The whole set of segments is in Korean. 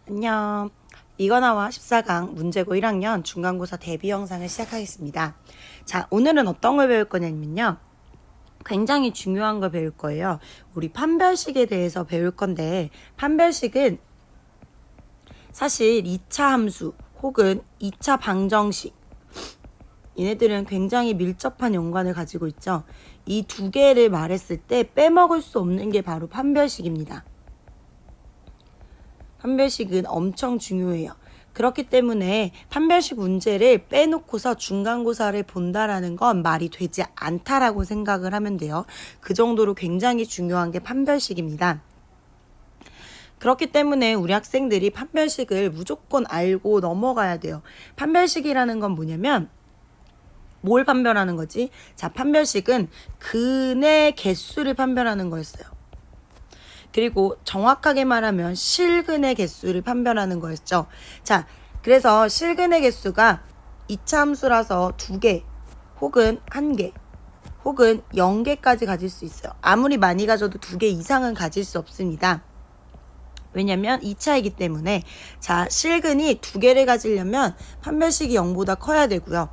안녕. 이거나와 14강 문제고 1학년 중간고사 대비 영상을 시작하겠습니다. 자, 오늘은 어떤 걸 배울 거냐면요. 굉장히 중요한 걸 배울 거예요. 우리 판별식에 대해서 배울 건데, 판별식은 사실 2차 함수 혹은 2차 방정식, 얘네들은 굉장히 밀접한 연관을 가지고 있죠. 이 두 개를 말했을 때 빼먹을 수 없는 게 바로 판별식입니다. 판별식은 엄청 중요해요. 그렇기 때문에 판별식 문제를 빼놓고서 중간고사를 본다라는 건 말이 되지 않다라고 생각을 하면 돼요. 그 정도로 굉장히 중요한 게 판별식입니다. 그렇기 때문에 우리 학생들이 판별식을 무조건 알고 넘어가야 돼요. 판별식이라는 건 뭐냐면 뭘 판별하는 거지? 자, 판별식은 근의 개수를 판별하는 거였어요. 그리고 정확하게 말하면 실근의 개수를 판별하는 거였죠. 자, 그래서 실근의 개수가 2차 함수라서 2개 혹은 1개 혹은 0개까지 가질 수 있어요. 아무리 많이 가져도 2개 이상은 가질 수 없습니다. 왜냐면 2차이기 때문에. 자, 실근이 2개를 가지려면 판별식이 0보다 커야 되고요.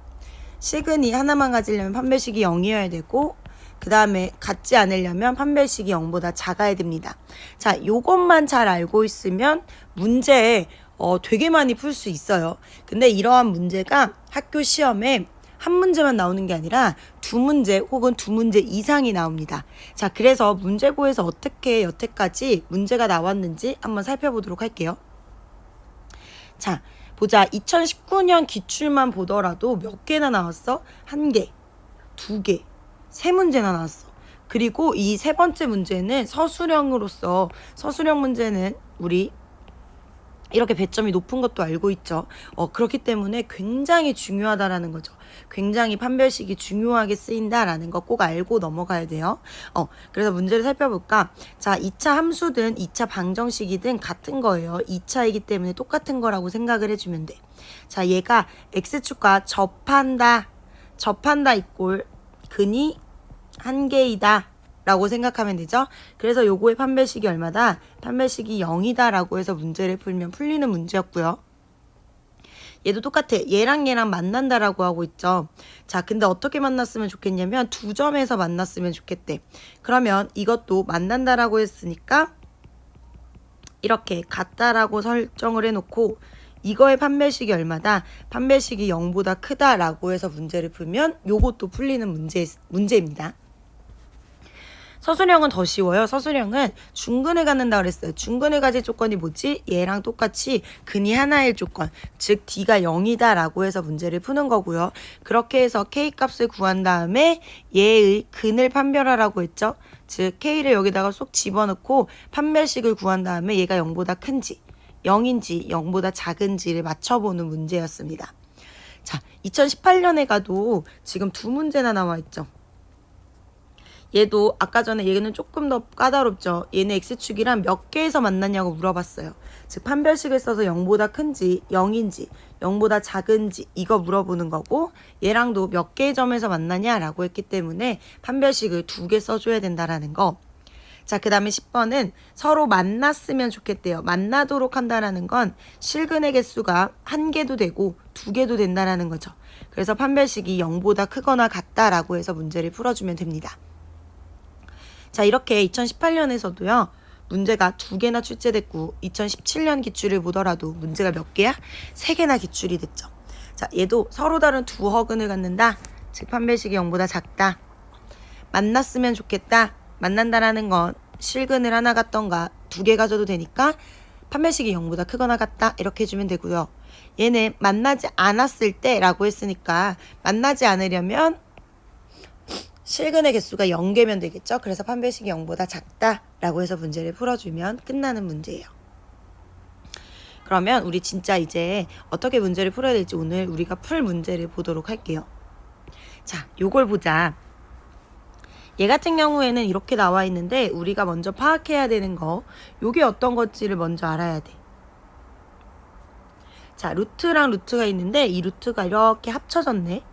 실근이 하나만 가지려면 판별식이 0이어야 되고, 그 다음에 같지 않으려면 판별식이 0보다 작아야 됩니다. 자, 요것만 잘 알고 있으면 문제 되게 많이 풀 수 있어요. 근데 이러한 문제가 학교 시험에 한 문제만 나오는 게 아니라 2문제 혹은 2문제 이상이 나옵니다. 자, 그래서 문제고에서 어떻게 여태까지 문제가 나왔는지 한번 살펴보도록 할게요. 자, 보자. 2019년 기출만 보더라도 몇 개나 나왔어? 1개, 2개, 3문제나 나왔어. 그리고 이 세 번째 문제는 서술형으로서, 서술형 문제는 우리 이렇게 배점이 높은 것도 알고 있죠. 그렇기 때문에 굉장히 중요하다라는 거죠. 굉장히 판별식이 중요하게 쓰인다라는 거 꼭 알고 넘어가야 돼요. 그래서 문제를 살펴볼까? 자, 2차 함수든 2차 방정식이든 같은 거예요. 2차이기 때문에 똑같은 거라고 생각을 해주면 돼. 자, 얘가 x축과 접한다 이꼴 근이 1개이다 라고 생각하면 되죠. 그래서 요거의 판별식이 얼마다? 판별식이 0이다 라고 해서 문제를 풀면 풀리는 문제였고요. 얘도 똑같아. 얘랑 만난다 라고 하고 있죠. 자, 근데 어떻게 만났으면 좋겠냐면 2점에서 만났으면 좋겠대. 그러면 이것도 만난다 라고 했으니까 이렇게 같다라고 설정을 해놓고, 이거의 판별식이 얼마다? 판별식이 0보다 크다라고 해서 문제를 풀면 요것도 풀리는 문제입니다. 서술형은 더 쉬워요. 서술형은 중근을 갖는다 그랬어요. 중근을 가질 조건이 뭐지? 얘랑 똑같이 근이 하나일 조건, 즉 D가 0이다 라고 해서 문제를 푸는 거고요. 그렇게 해서 K값을 구한 다음에 얘의 근을 판별하라고 했죠. 즉 K를 여기다가 쏙 집어넣고 판별식을 구한 다음에 얘가 0보다 큰지 0인지 0보다 작은지를 맞춰보는 문제였습니다. 자, 2018년에 가도 지금 2문제나 나와 있죠. 얘도 아까 전에 얘는 조금 더 까다롭죠. 얘는 x축이랑 몇 개에서 만났냐고 물어봤어요. 즉 판별식을 써서 0보다 큰지 0인지 0보다 작은지 이거 물어보는 거고, 얘랑도 몇 개의 점에서 만나냐라고 했기 때문에 판별식을 2개 써줘야 된다라는 거. 자, 그 다음에 10번은 서로 만났으면 좋겠대요. 만나도록 한다라는 건 실근의 개수가 1개도 되고 2개도 된다라는 거죠. 그래서 판별식이 0보다 크거나 같다라고 해서 문제를 풀어주면 됩니다. 자, 이렇게 2018년에서도요. 문제가 2개나 출제됐고 2017년 기출을 보더라도 문제가 몇 개야? 3개나 기출이 됐죠. 자, 얘도 서로 다른 두 허근을 갖는다. 즉 판별식이 0보다 작다. 만났으면 좋겠다. 만난다라는 건 실근을 하나 갖던가 2개 가져도 되니까 판별식이 0보다 크거나 같다. 이렇게 해주면 되고요. 얘는 만나지 않았을 때 라고 했으니까 만나지 않으려면 실근의 개수가 0개면 되겠죠. 그래서 판별식이 0보다 작다라고 해서 문제를 풀어주면 끝나는 문제예요. 그러면 우리 진짜 이제 어떻게 문제를 풀어야 될지 오늘 우리가 풀 문제를 보도록 할게요. 자, 요걸 보자. 얘 같은 경우에는 이렇게 나와 있는데 우리가 먼저 파악해야 되는 거, 요게 어떤 건지를 먼저 알아야 돼. 자, 루트랑 루트가 있는데 이 루트가 이렇게 합쳐졌네.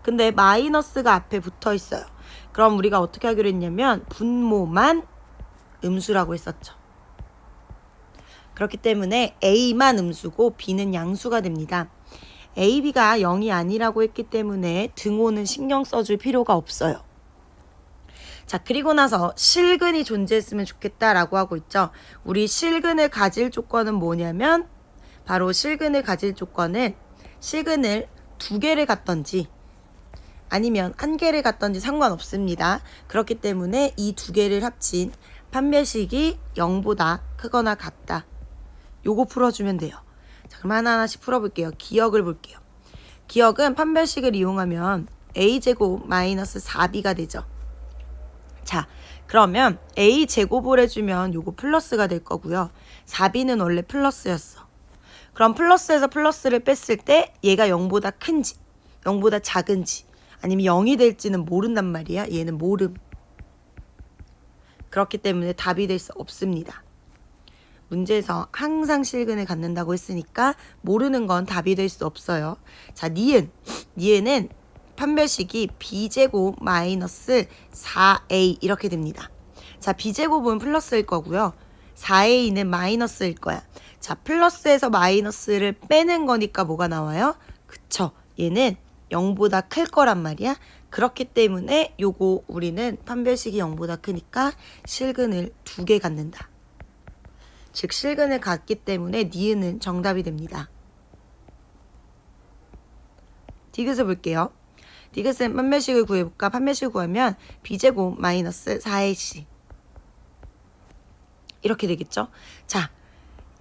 근데 마이너스가 앞에 붙어 있어요. 그럼 우리가 어떻게 하기로 했냐면 분모만 음수라고 했었죠. 그렇기 때문에 A만 음수고 B는 양수가 됩니다. A, B가 0이 아니라고 했기 때문에 등호는 신경 써줄 필요가 없어요. 자, 그리고 나서 실근이 존재했으면 좋겠다라고 하고 있죠. 우리 실근을 가질 조건은 뭐냐면 바로 실근을 가질 조건은 실근을 2개를 갖던지 아니면 1개를 갖던지 상관없습니다. 그렇기 때문에 이 2개를 합친 판별식이 0보다 크거나 같다. 요거 풀어주면 돼요. 자, 그럼 하나하나씩 풀어볼게요. 기억을 볼게요. 기억은 판별식을 이용하면 a제곱 마이너스 4b가 되죠. 자, 그러면 a제곱을 해주면 요거 플러스가 될 거고요. 4b는 원래 플러스였어. 그럼 플러스에서 플러스를 뺐을 때 얘가 0보다 큰지 0보다 작은지 아니면 0이 될지는 모른단 말이야. 얘는 모름. 그렇기 때문에 답이 될 수 없습니다. 문제에서 항상 실근을 갖는다고 했으니까 모르는 건 답이 될 수 없어요. 자, 니은은 판별식이 b제곱 마이너스 4a 이렇게 됩니다. 자, b제곱은 플러스일 거고요. 4a는 마이너스일 거야. 자, 플러스에서 마이너스를 빼는 거니까 뭐가 나와요? 그쵸. 얘는 0보다 클 거란 말이야. 그렇기 때문에 요거 우리는 판별식이 0보다 크니까 실근을 2개 갖는다. 즉 실근을 갖기 때문에 니은은 정답이 됩니다. 디귿을 볼게요. 디귿은 판별식을 구해볼까? 판별식을 구하면 b제곱 마이너스 4ac 이렇게 되겠죠? 자,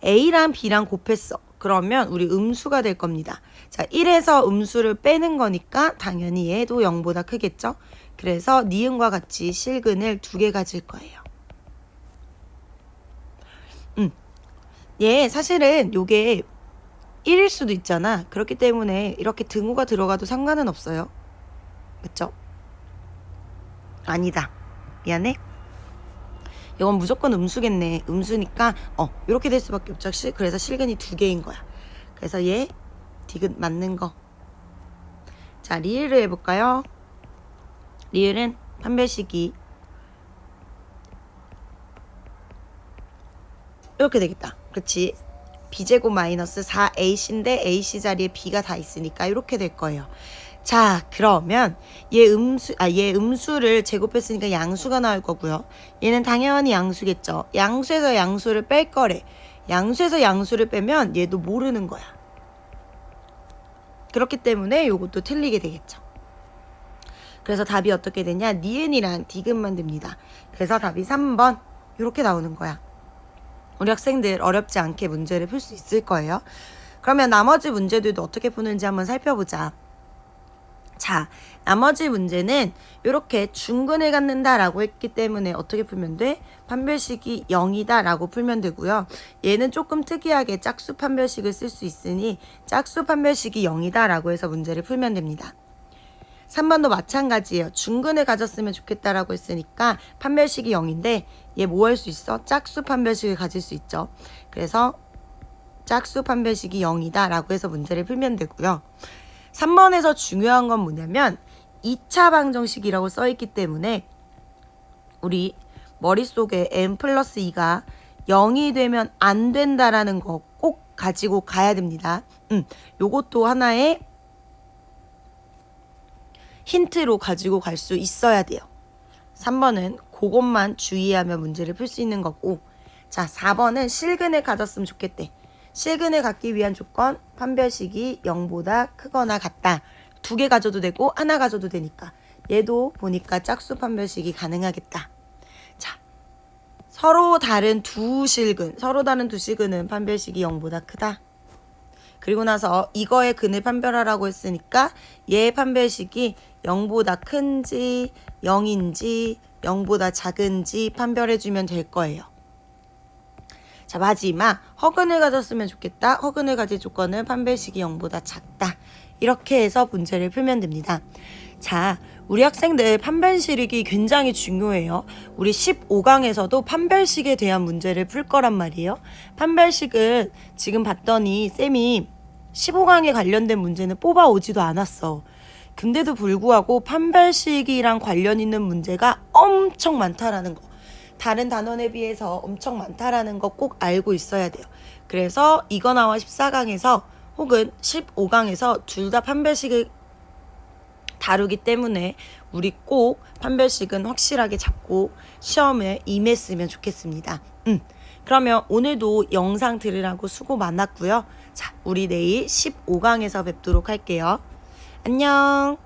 a랑 b랑 곱했어. 그러면 우리 음수가 될 겁니다. 자, 1에서 음수를 빼는 거니까 당연히 얘도 0보다 크겠죠? 그래서 니은과 같이 실근을 2개 가질 거예요. 얘 사실은 요게 1일 수도 있잖아. 그렇기 때문에 이렇게 등호가 들어가도 상관은 없어요. 맞죠? 아니다. 미안해. 이건 무조건 음수겠네. 음수니까 이렇게 될 수밖에 없죠. 그래서 실근이 2개인 거야. 그래서 얘 디귿 맞는 거. 자, 리을을 해볼까요? 리을은 판별식이 이렇게 되겠다. 그렇지. b제곱 마이너스 4ac인데 ac 자리에 b가 다 있으니까 이렇게 될 거예요. 자, 그러면 얘 음수를 제곱했으니까 양수가 나올 거고요. 얘는 당연히 양수겠죠. 양수에서 양수를 뺄 거래. 양수에서 양수를 빼면 얘도 모르는 거야. 그렇기 때문에 요것도 틀리게 되겠죠. 그래서 답이 어떻게 되냐? 니은이랑 디귿만 됩니다. 그래서 답이 3번 이렇게 나오는 거야. 우리 학생들 어렵지 않게 문제를 풀 수 있을 거예요. 그러면 나머지 문제들도 어떻게 푸는지 한번 살펴보자. 자, 나머지 문제는 이렇게 중근을 갖는다라고 했기 때문에 어떻게 풀면 돼? 판별식이 0이다 라고 풀면 되고요. 얘는 조금 특이하게 짝수 판별식을 쓸 수 있으니 짝수 판별식이 0이다 라고 해서 문제를 풀면 됩니다. 3번도 마찬가지예요. 중근을 가졌으면 좋겠다라고 했으니까 판별식이 0인데 얘 뭐 할 수 있어? 짝수 판별식을 가질 수 있죠. 그래서 짝수 판별식이 0이다 라고 해서 문제를 풀면 되고요. 3번에서 중요한 건 뭐냐면 2차 방정식이라고 써있기 때문에 우리 머릿속에 n 플러스 2가 0이 되면 안 된다라는 거 꼭 가지고 가야 됩니다. 요것도 하나의 힌트로 가지고 갈 수 있어야 돼요. 3번은 그것만 주의하면 문제를 풀 수 있는 거고, 자, 4번은 실근을 가졌으면 좋겠대. 실근을 갖기 위한 조건, 판별식이 0보다 크거나 같다. 2개 가져도 되고 하나 가져도 되니까 얘도 보니까 짝수 판별식이 가능하겠다. 자, 서로 다른 두 실근은 판별식이 0보다 크다. 그리고 나서 이거의 근을 판별하라고 했으니까 얘의 판별식이 0보다 큰지 0인지 0보다 작은지 판별해주면 될 거예요. 자, 마지막 허근을 가졌으면 좋겠다. 허근을 가질 조건은 판별식이 0보다 작다. 이렇게 해서 문제를 풀면 됩니다. 자, 우리 학생들 판별식이 굉장히 중요해요. 우리 15강에서도 판별식에 대한 문제를 풀 거란 말이에요. 판별식은 지금 봤더니 쌤이 15강에 관련된 문제는 뽑아오지도 않았어. 근데도 불구하고 판별식이랑 관련 있는 문제가 엄청 많다라는 거. 다른 단원에 비해서 엄청 많다라는 거 꼭 알고 있어야 돼요. 그래서 이거나와 14강에서 혹은 15강에서 둘 다 판별식을 다루기 때문에 우리 꼭 판별식은 확실하게 잡고 시험에 임했으면 좋겠습니다. 그러면 오늘도 영상 들으라고 수고 많았고요. 자, 우리 내일 15강에서 뵙도록 할게요. 안녕.